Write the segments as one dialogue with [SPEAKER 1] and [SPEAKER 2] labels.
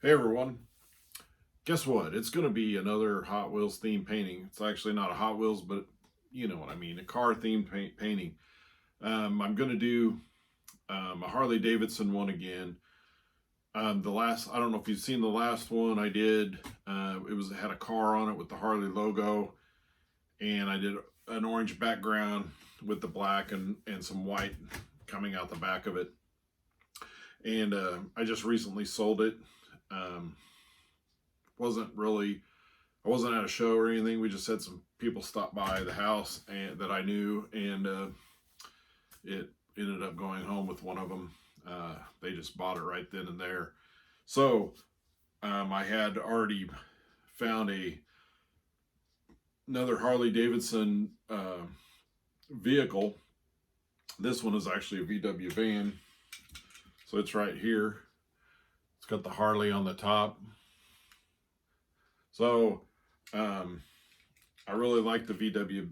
[SPEAKER 1] Hey everyone, guess what? It's going to be another Hot Wheels themed painting. It's actually not a Hot Wheels, but you know what I mean, a car themed painting. I'm going to do a Harley Davidson one again. I don't know if you've seen the last one I did. It had a car on it with the Harley logo, and I did an orange background with the black and some white coming out the back of it. And I just recently sold it. Um, I wasn't at a show or anything. We just had some people stop by the house and that I knew, and it ended up going home with one of them. They just bought it right then and there. So I had already found another Harley Davidson vehicle. This one is actually a VW van. So it's right here. It's got the Harley on the top. So I really like the VW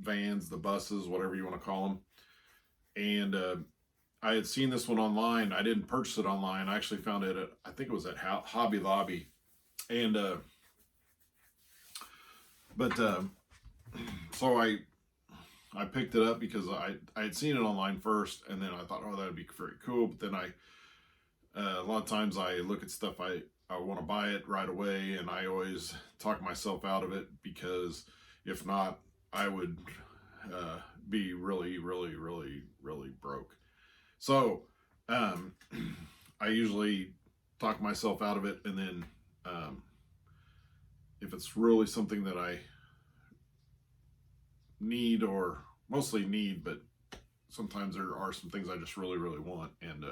[SPEAKER 1] vans, the buses, whatever you want to call them. And I had seen this one online. I didn't purchase it online. I actually found it at, I think it was at Hobby Lobby. And so I picked it up because I had seen it online first, and then I thought, oh, that would be very cool. But then a lot of times I look at stuff, I want to buy it right away, and I always talk myself out of it, because if not, I would be really, really, really, really broke. So I usually talk myself out of it, and then if it's really something that I need, or mostly need, but sometimes there are some things I just really, really want, and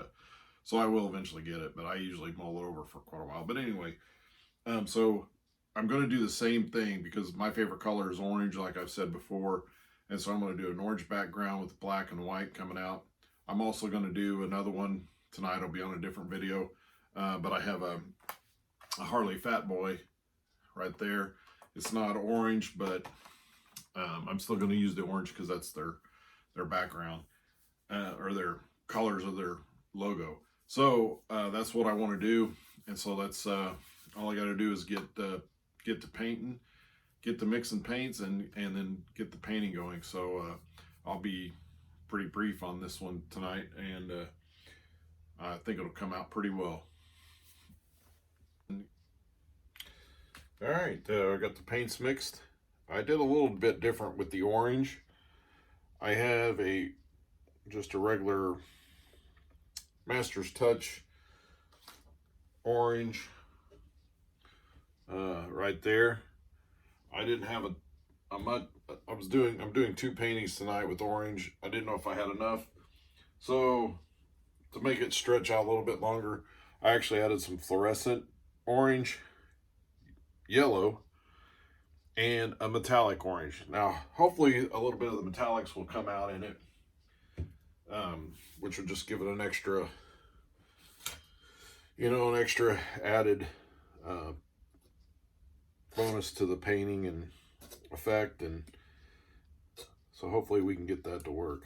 [SPEAKER 1] so I will eventually get it, but I usually mull it over for quite a while. But anyway, so I'm going to do the same thing because my favorite color is orange, like I've said before. And so I'm going to do an orange background with black and white coming out. I'm also going to do another one tonight. It'll be on a different video. But I have a Harley Fat Boy right there. It's not orange, but I'm still going to use the orange because that's their background, or their colors of their logo. So that's what I want to do, and so that's all I got to do is get to painting, get to mixing paints, and then get the painting going. So I'll be pretty brief on this one tonight, and I think it'll come out pretty well. All right, I got the paints mixed. I did a little bit different with the orange. I have just a regular Master's Touch orange right there. I didn't have I'm doing two paintings tonight with orange. I didn't know if I had enough, so to make it stretch out a little bit longer, I actually added some fluorescent orange, yellow, and a metallic orange. Now hopefully a little bit of the metallics will come out in it, which will just give it an extra, an extra added bonus to the painting and effect. And so hopefully we can get that to work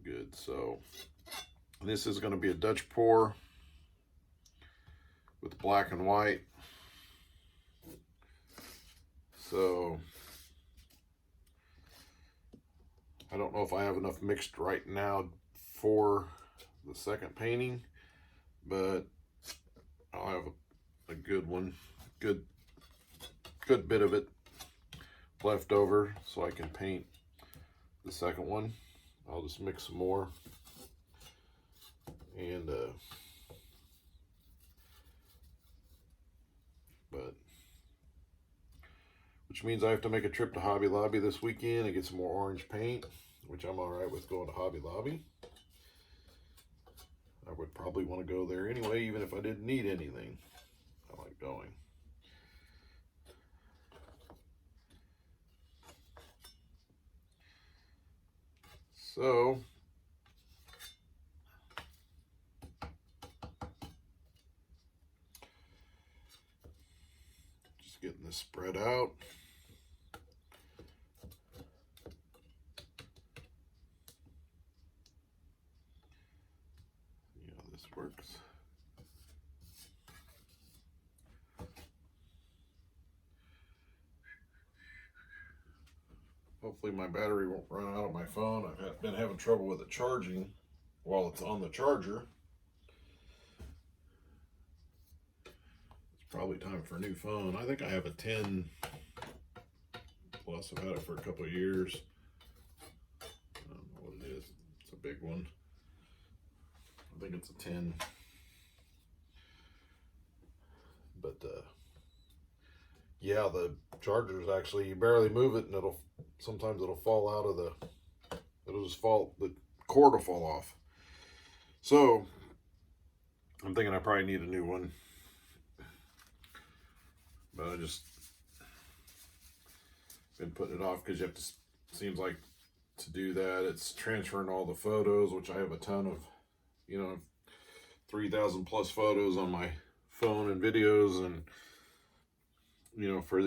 [SPEAKER 1] good. So this is going to be a Dutch pour with black and white. So I don't know if I have enough mixed right now for the second painting, but I'll have a good one, good bit of it left over, so I can paint the second one. I'll just mix some more, and which means I have to make a trip to Hobby Lobby this weekend and get some more orange paint, which I'm all right with going to Hobby Lobby. I would probably want to go there anyway, even if I didn't need anything. I like going. So just getting this spread out. Yeah, this works. hopefully my battery won't run out of my phone. I've been having trouble with it charging while it's on the charger. It's probably time for a new phone. I think I have a 10 plus. I've had it for a couple of years. I don't know what it is. It's a big one. I think it's a 10. But yeah, the charger's actually, you barely move it and sometimes it'll fall out of the cord will fall off. So I'm thinking I probably need a new one. But I just been putting it off because you have to, seems like to do that, it's transferring all the photos, which I have a ton of, 3,000 plus photos on my phone and videos, and for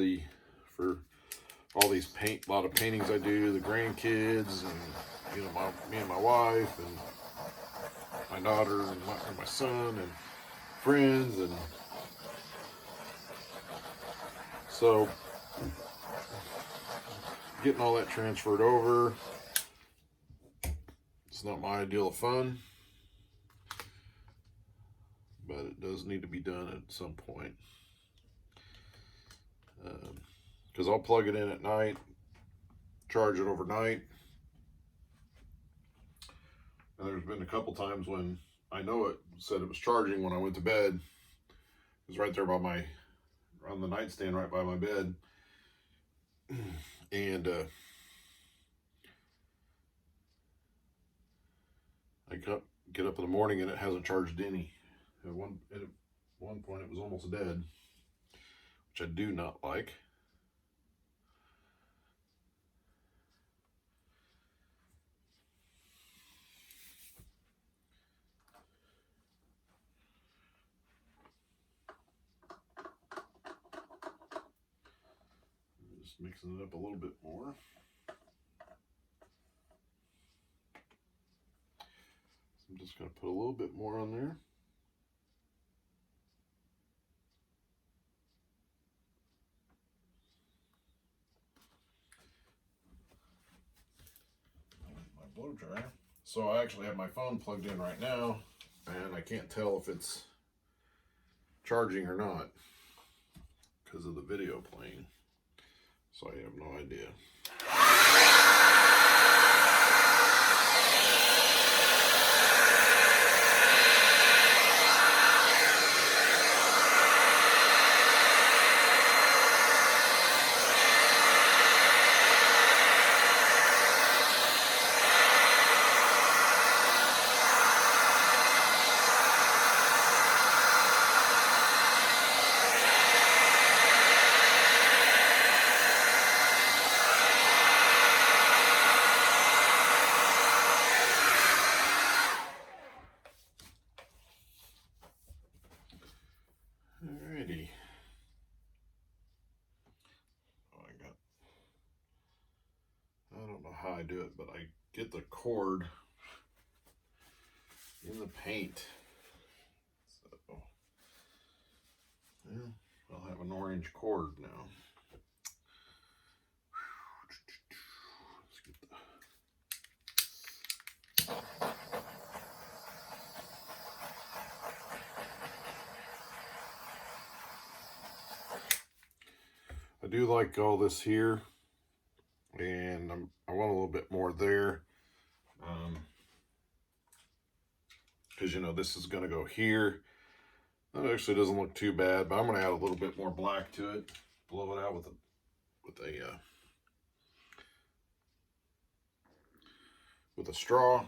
[SPEAKER 1] all these a lot of paintings I do, the grandkids, and me and my wife and my daughter and my son and friends, and so getting all that transferred over, it's not my ideal of fun, but it does need to be done at some point. Because I'll plug it in at night, charge it overnight, and there's been a couple times when I know it said it was charging when I went to bed. It was right there on the nightstand right by my bed, and I get up in the morning and it hasn't charged any. At one point it was almost dead, which I do not like. Just mixing it up a little bit more. So I'm just going to put a little bit more on there. My blow dryer. So I actually have my phone plugged in right now, and I can't tell if it's charging or not because of the video playing. So I have no idea. Alrighty. I don't know how I do it, but I get the cord in the paint. So, yeah, I'll have an orange cord now. Let's get I do like all this here, and I want a little bit more there, because this is going to go here. That actually doesn't look too bad, but I'm going to add a little bit more black to it, blow it out with a straw.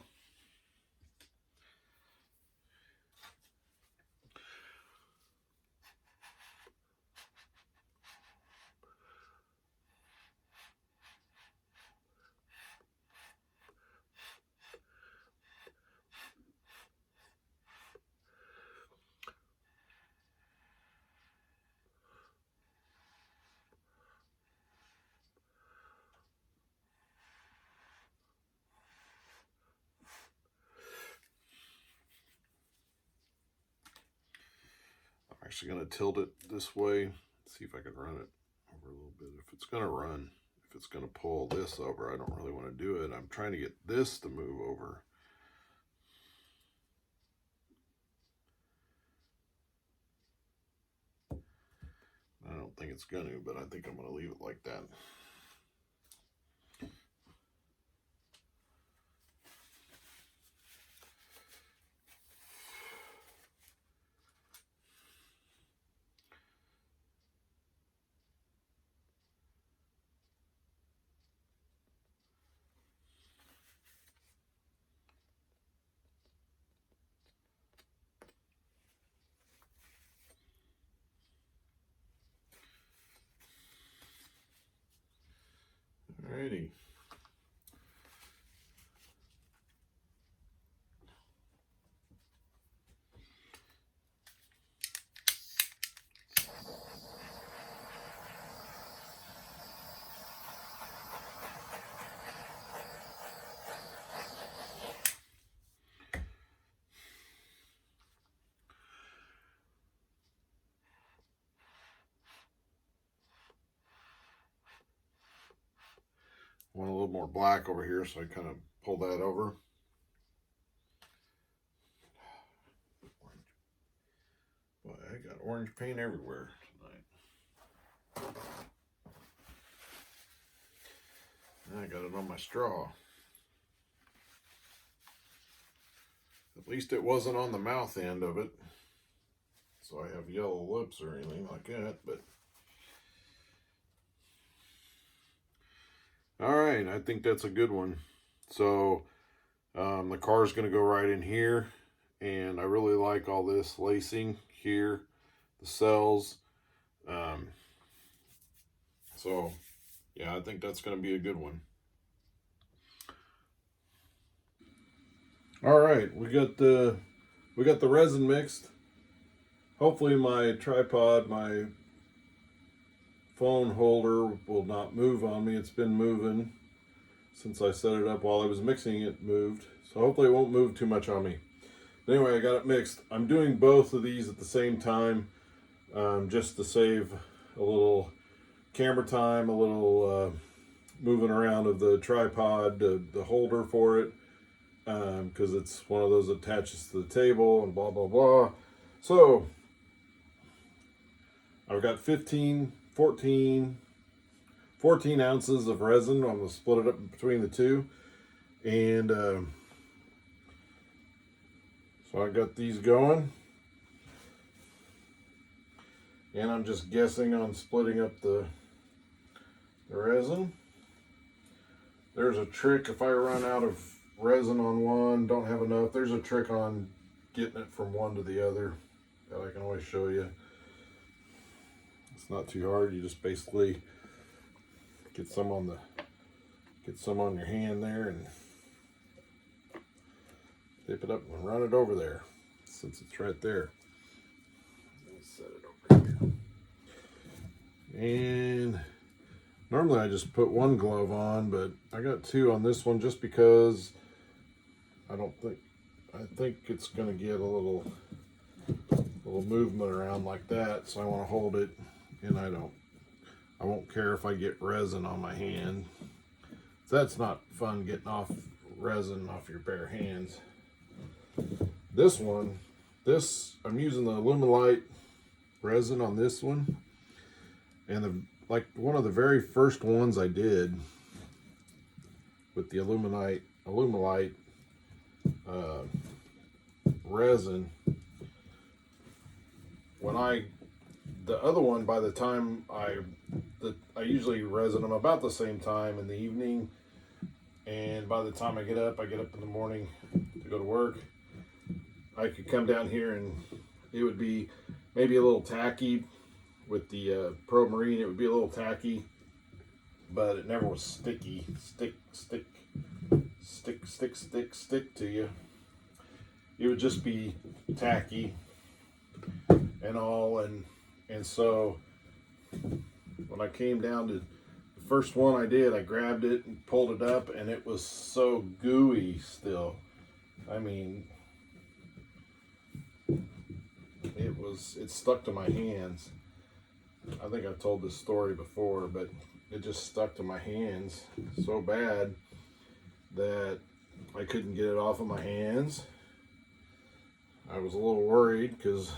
[SPEAKER 1] Actually going to tilt it this way, see if I can run it over a little bit. If it's going to run, if it's going to pull this over. I don't really want to do it. I'm trying to get this to move over. I don't think it's going to, but I think I'm going to leave it like that. Alrighty. Want a little more black over here, so I kind of pull that over. Boy, I got orange paint everywhere tonight. I got it on my straw. At least it wasn't on the mouth end of it, so I have yellow lips or anything like that, but all right, I think that's a good one. So the car's going to go right in here, and I really like all this lacing here, the cells. So yeah, I think that's going to be a good one. All right, we got the resin mixed. Hopefully my tripod, my phone holder will not move on me. It's been moving since I set it up. While I was mixing it moved, so hopefully it won't move too much on me. But anyway, I got it mixed. I'm doing both of these at the same time, just to save a little camera time, a little moving around of the tripod, the holder for it, because it's one of those that attaches to the table and blah blah blah. So I've got 14 ounces of resin. I'm going to split it up between the two. And so I got these going. And I'm just guessing on splitting up the resin. There's a trick if I run out of resin on one, don't have enough. There's a trick on getting it from one to the other that I can always show you. It's not too hard. You just basically get some on your hand there and dip it up and run it over there, since it's right there. Let's set it over here. And normally I just put one glove on, but I got two on this one just because I think it's gonna get a little movement around like that, so I want to hold it, and I won't care if I get resin on my hand. That's not fun, getting off resin off your bare hands. This I'm using the Alumilite resin on this one, and like one of the very first ones I did with the Alumilite resin. The other one, by the time I usually resin them about the same time in the evening, and by the time I get up in the morning to go to work. I could come down here and it would be maybe a little tacky with the Pro Marine. It would be a little tacky, but it never was sticky. Stick to you. It would just be tacky and all, and so when I came down to the first one I did, I grabbed it and pulled it up, and it was so gooey still. I mean, it stuck to my hands. I think I've told this story before, but it just stuck to my hands so bad that I couldn't get it off of my hands. I was a little worried because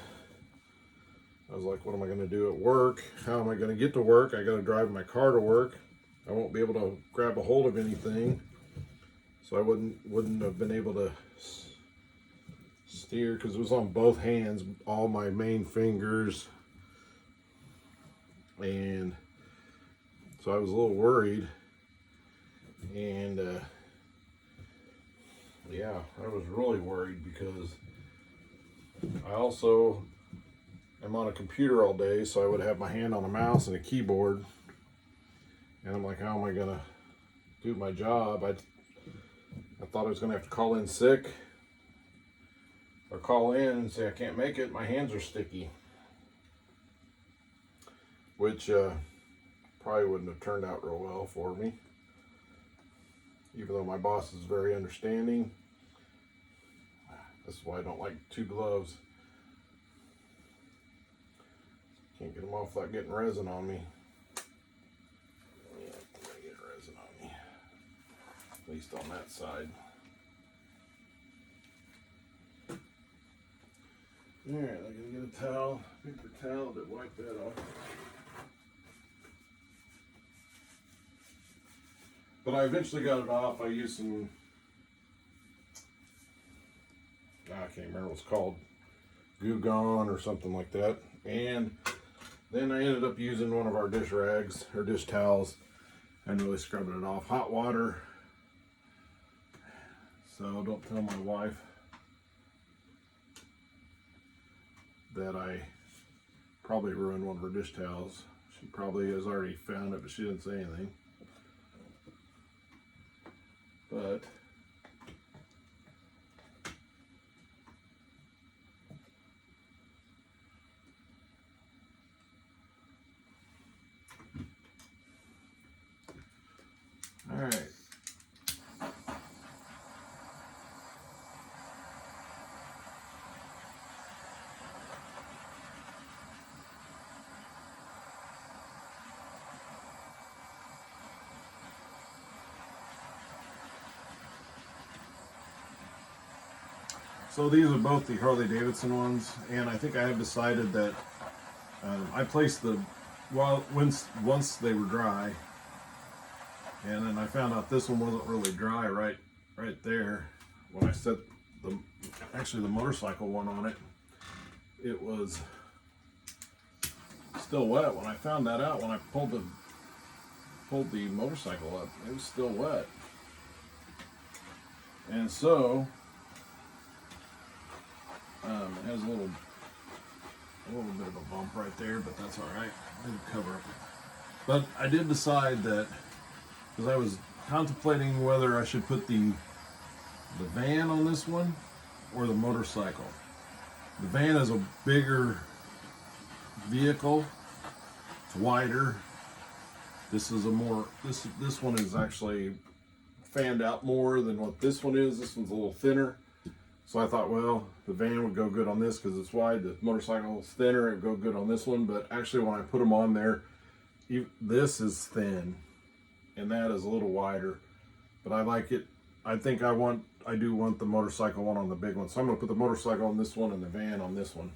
[SPEAKER 1] I was like, what am I going to do at work? How am I going to get to work? I got to drive my car to work. I won't be able to grab a hold of anything. So I wouldn't have been able to steer because it was on both hands, all my main fingers. And so I was a little worried. And yeah, I was really worried because I also am on a computer all day, so I would have my hand on a mouse and a keyboard. And I'm like, how am I going to do my job? I thought I was going to have to call in sick or call in and say I can't make it, my hands are sticky. Which probably wouldn't have turned out real well for me. Even though my boss is very understanding. This is why I don't like two gloves. Can't get them off without getting resin on me. Yeah, I'm gonna get resin on me. At least on that side. Alright, I'm gonna get a towel, paper towel to wipe that off. But I eventually got it off. I used some, I can't remember what it's called, Goo Gone or something like that. And then I ended up using one of our dish rags or dish towels and really scrubbing it off. Hot water. So don't tell my wife that I probably ruined one of her dish towels. She probably has already found it, but she didn't say anything. But all right. So these are both the Harley Davidson ones, and I think I have decided that I placed the once they were dry, and then I found out this one wasn't really dry right there when I set the motorcycle one on it. It was still wet. When I found that out, when I pulled the motorcycle up, it was still wet, and so. It has a little bit of a bump right there, but that's all right. It'll cover it. But I did decide that because I was contemplating whether I should put the van on this one or the motorcycle. The van is a bigger vehicle. It's wider. This is this one is actually fanned out more than what this one is. This one's a little thinner. So I thought, well, the van would go good on this because it's wide. The motorcycle is thinner. It would go good on this one. But actually, when I put them on there, this is thin, and that is a little wider. But I like it. I think I do want the motorcycle one on the big one. So I'm going to put the motorcycle on this one and the van on this one.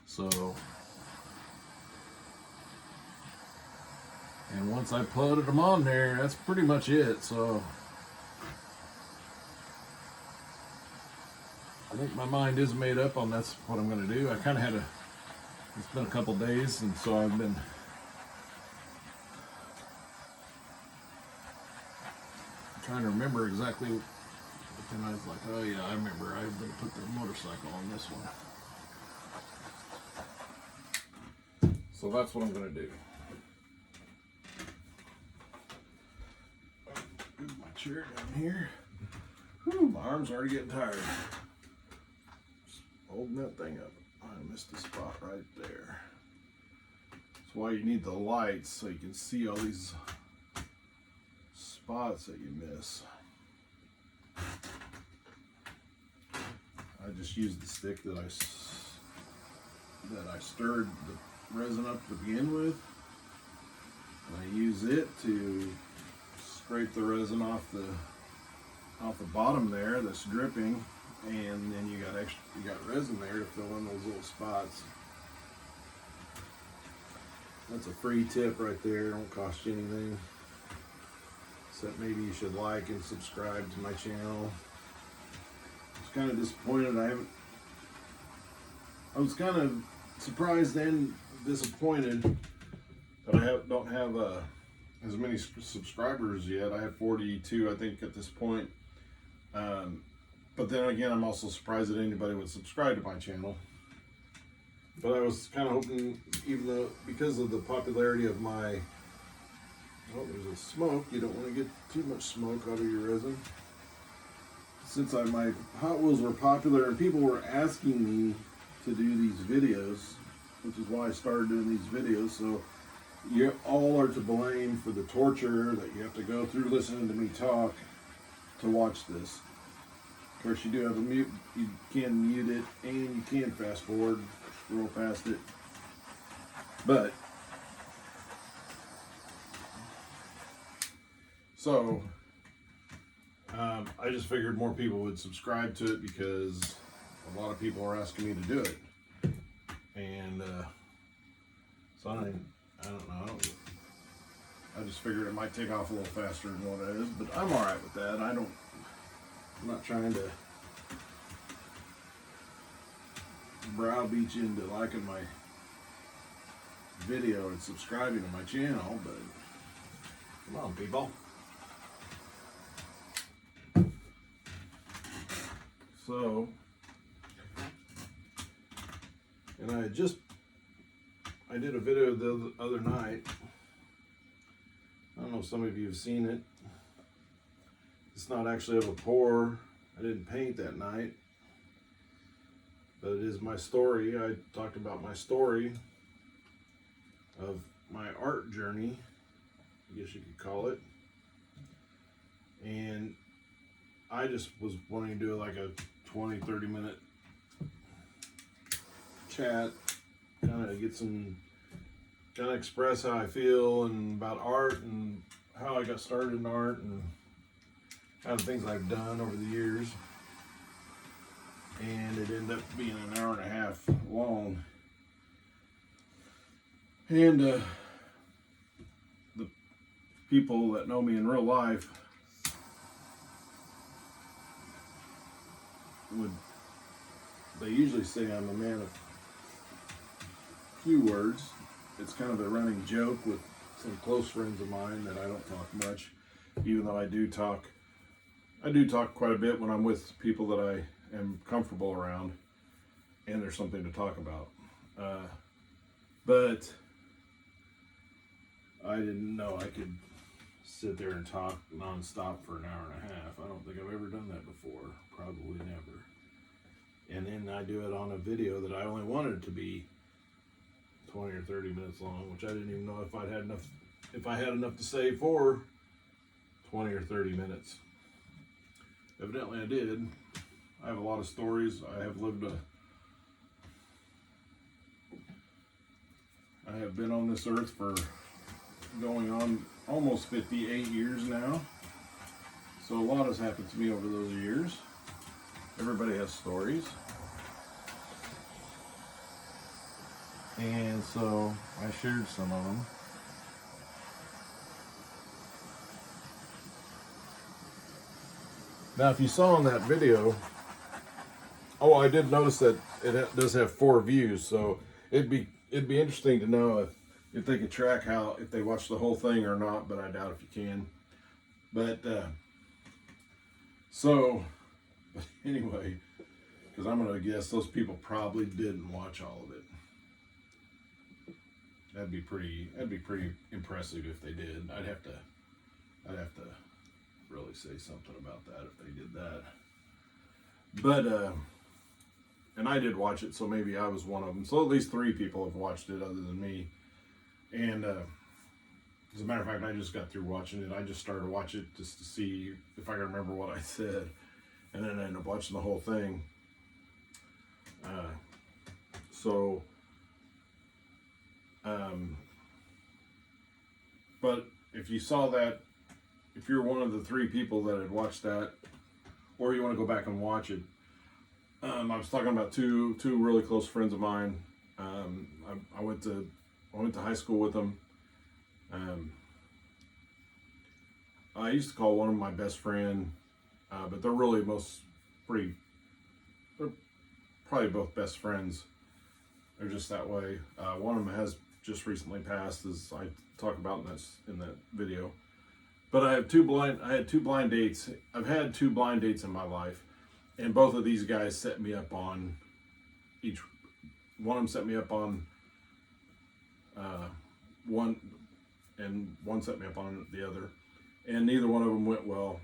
[SPEAKER 1] So, and once I put them on there, that's pretty much it. So. I think my mind is made up on that's what I'm going to do. I kind of had it's been a couple days, and so I've been trying to remember exactly, but then I was like, oh yeah, I remember, I'm going to put the motorcycle on this one. So that's what I'm going to do. Move my chair down here. Whew, my arm's already getting tired. Holding that thing up. I missed a spot right there. That's why you need the lights, so you can see all these spots that you miss. I just used the stick that I stirred the resin up to begin with. I use it to scrape the resin off the bottom there that's dripping, and then you got resin there to fill in those little spots. That's a free tip right there. Don't cost you anything, except maybe you should like and subscribe to my channel. I was kind of disappointed. I was kind of surprised and disappointed that I don't have as many subscribers yet. I have 42, I think, at this point. But then again, I'm also surprised that anybody would subscribe to my channel. But I was kind of hoping, even though, because of the popularity of my, oh, there's a smoke. You don't want to get too much smoke out of your resin. Since my Hot Wheels were popular and people were asking me to do these videos, which is why I started doing these videos. So you all are to blame for the torture that you have to go through listening to me talk to watch this. Of course, you do have a mute. You can mute it and you can fast forward, scroll past it. But so I just figured more people would subscribe to it because a lot of people are asking me to do it. And so I don't know. I just figured it might take off a little faster than what it is, but I'm all right with that. I'm not trying to browbeat you into liking my video and subscribing to my channel, but come on, people. So, and I did a video the other night. I don't know if some of you have seen it. It's not actually of a pour. I didn't paint that night. But it is my story. I talked about my story of my art journey, I guess you could call it. And I just was wanting to do like a 20-30 minute chat, kind of express how I feel and about art and how I got started in art and kind of things I've done over the years. And it ended up being an hour and a half long. And the people that know me in real life they usually say I'm a man of few words. It's kind of a running joke with some close friends of mine that I don't talk much, even though I do talk quite a bit when I'm with people that I am comfortable around and there's something to talk about. But I didn't know I could sit there and talk nonstop for an hour and a half. I don't think I've ever done that before. Probably never. And then I do it on a video that I only wanted to be 20 or 30 minutes long, which I didn't even know if I had enough to say for 20 or 30 minutes. Evidently I did. I have a lot of stories. I have been on this earth for going on almost 58 years now. So a lot has happened to me over those years. Everybody has stories. And so I shared some of them. Now, if you saw in that video, I did notice that it does have 4 views, so it'd be interesting to know if they could track if they watch the whole thing or not, but I doubt if you can. But anyway, because I'm gonna guess those people probably didn't watch all of it. That'd be pretty impressive if they did. I'd have to really say something about that if they did that. But and I did watch it, so maybe I was one of them. So at least 3 people have watched it other than me. And as a matter of fact, I just got through watching it. I just started to watch it just to see if I can remember what I said, and then I ended up watching the whole thing. But if you saw that, if you're one of the 3 people that had watched that, or you want to go back and watch it, I was talking about two really close friends of mine. I went to high school with them. I used to call one of them my best friend, but they're really they're probably both best friends. They're just that way. One of them has just recently passed, as I talk about in that video. But I had two blind dates. I've had 2 blind dates in my life, and both of these guys set me up on one of them set me up on one, and one set me up on the other, and neither one of them went well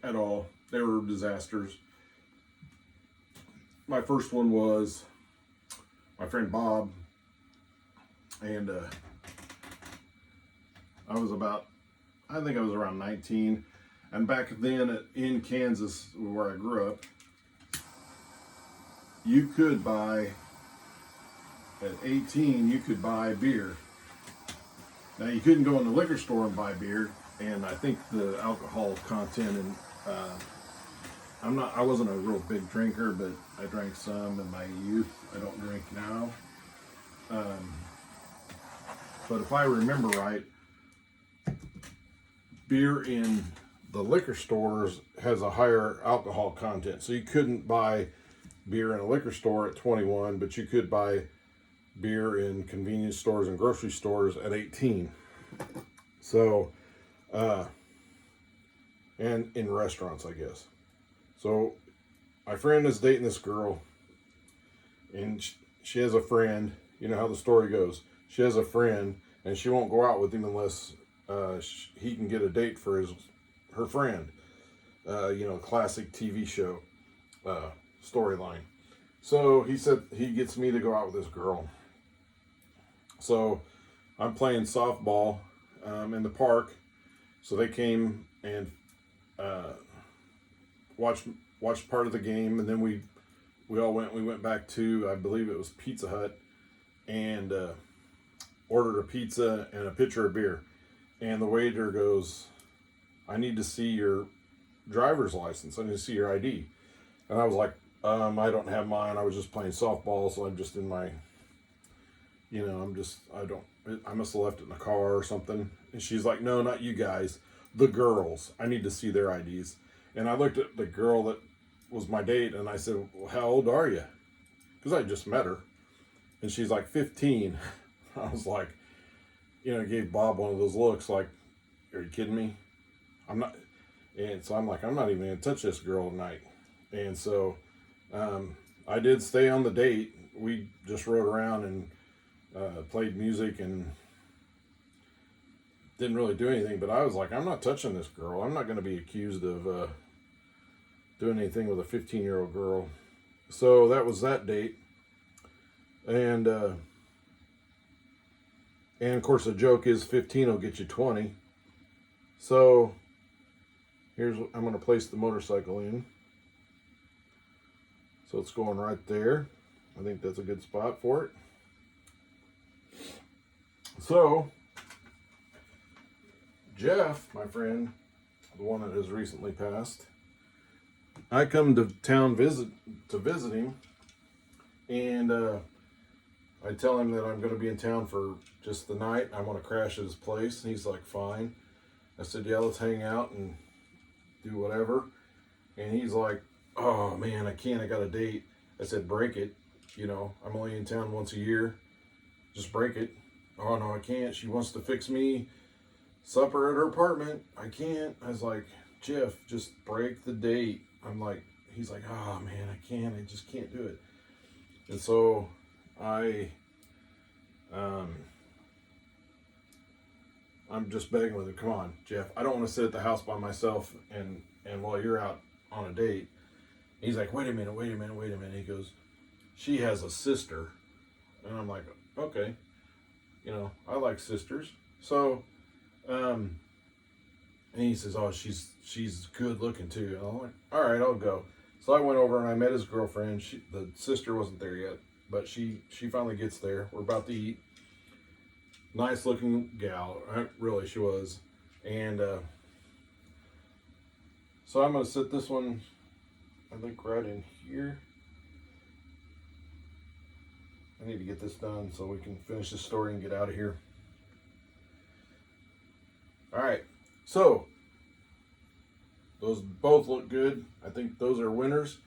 [SPEAKER 1] at all. They were disasters. My first one was my friend Bob, and I think I was around 19, and back then in Kansas, where I grew up, you could buy, at 18, you could buy beer. Now, you couldn't go in the liquor store and buy beer, and I think the alcohol content, and I wasn't a real big drinker, but I drank some in my youth. I don't drink now. But if I remember right, beer in the liquor stores has a higher alcohol content. So you couldn't buy beer in a liquor store at 21, but you could buy beer in convenience stores and grocery stores at 18. So, and in restaurants, I guess. So my friend is dating this girl, and she has a friend. You know how the story goes. She has a friend, and she won't go out with him unless he can get a date for her friend. Classic TV show storyline. So he said he gets me to go out with this girl. So I'm playing softball in the park. So they came and watched part of the game, and then we went back to, I believe it was Pizza Hut, and ordered a pizza and a pitcher of beer. And the waiter goes, "I need to see your driver's license. I need to see your ID." And I was like, I don't have mine. I was just playing softball, so I'm just in my, I must have left it in the car or something. And she's like, "No, not you guys, the girls. I need to see their IDs." And I looked at the girl that was my date, and I said, "Well, how old are you?" Because I just met her. And she's like, 15. I was like, gave Bob one of those looks like, "Are you kidding me? I'm not." And so I'm like, I'm not even going to touch this girl tonight. And so I did stay on the date. We just rode around and played music and didn't really do anything. But I was like, I'm not touching this girl. I'm not going to be accused of doing anything with a 15-year-old girl. So that was that date. And of course the joke is 15 will get you 20. So I'm going to place the motorcycle in. So it's going right there. I think that's a good spot for it. So Jeff, my friend, the one that has recently passed, I come to town visit him, and I tell him that I'm going to be in town for just the night. I want to crash at his place, and he's like, "Fine." I said, "Yeah, let's hang out and do whatever." And he's like, "Oh man, I can't. I got a date." I said, "Break it. I'm only in town once a year. Just break it." "Oh no, I can't. She wants to fix me supper at her apartment. I can't." I was like, "Jeff, just break the date." He's like, "Oh man, I can't. I just can't do it." And so I'm just begging with him, "Come on, Jeff. I don't want to sit at the house by myself and while you're out on a date." He's like, wait a minute. He goes, "She has a sister." And I'm like, okay. I like sisters. So, and he says, "Oh, she's good looking too." And I'm like, all right, I'll go. So I went over and I met his girlfriend. The sister wasn't there yet, but she finally gets there. We're about to eat. Nice looking gal, really she was. And so I'm going to sit this one, I think, right in here. I need to get this done so we can finish this story and get out of here. All right, so those both look good. I think those are winners,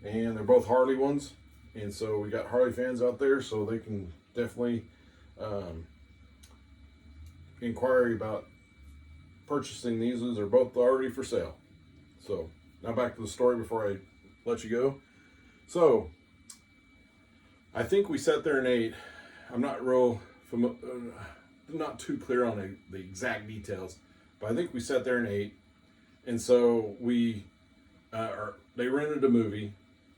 [SPEAKER 1] and they're both Harley ones. And so we got Harley fans out there, so they can definitely inquire about purchasing these. They're both already for sale. So now back to the story before I let you go. So I think we sat there and ate. I'm not not too clear on the exact details, but I think we sat there and ate. And so we, they rented a movie,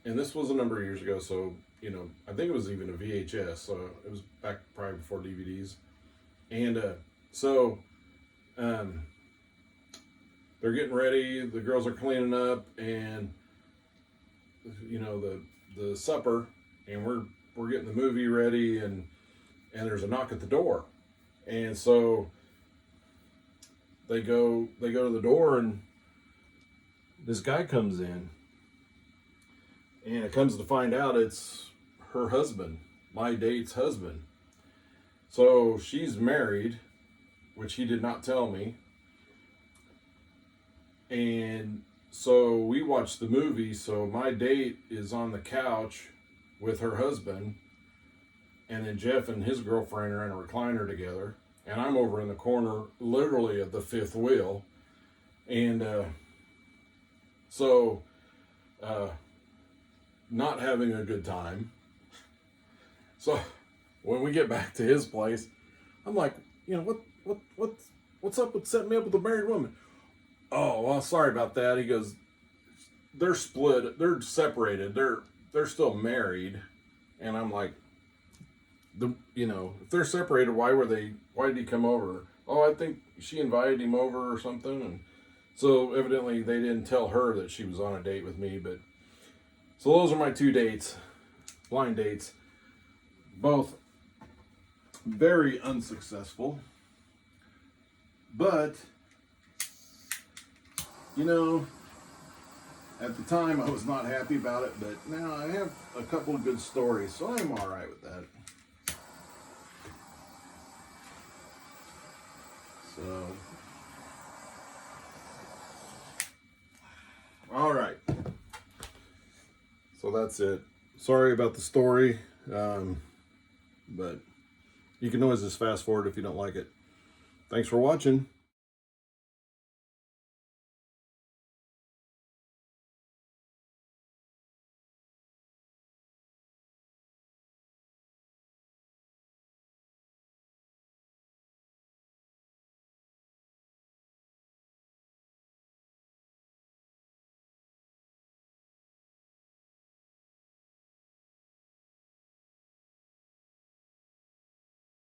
[SPEAKER 1] and this was a number of years ago. So, you know, I think it was even a VHS. So it was back probably before DVDs. And they're getting ready. The girls are cleaning up, and you know the supper, and we're getting the movie ready, and there's a knock at the door, and so they go to the door, and this guy comes in, and it comes to find out it's her husband, my date's husband. So she's married, which he did not tell me. And so we watched the movie. So my date is on the couch with her husband, and then Jeff and his girlfriend are in a recliner together, and I'm over in the corner, literally at the fifth wheel. And so not having a good time. So when we get back to his place, I'm like, you know, what's up with setting me up with a married woman? Oh, well, sorry about that. He goes, they're split, they're separated, they're still married. And I'm like, if they're separated, why did he come over? Oh, I think she invited him over or something. And so evidently they didn't tell her that she was on a date with me. But so those are my two dates, blind dates, both very unsuccessful. But you know, at the time I was not happy about it, but now I have a couple of good stories, so I'm all right with that. So, all right. So that's it. Sorry about the story, but you can always just fast forward if you don't like it. Thanks for watching.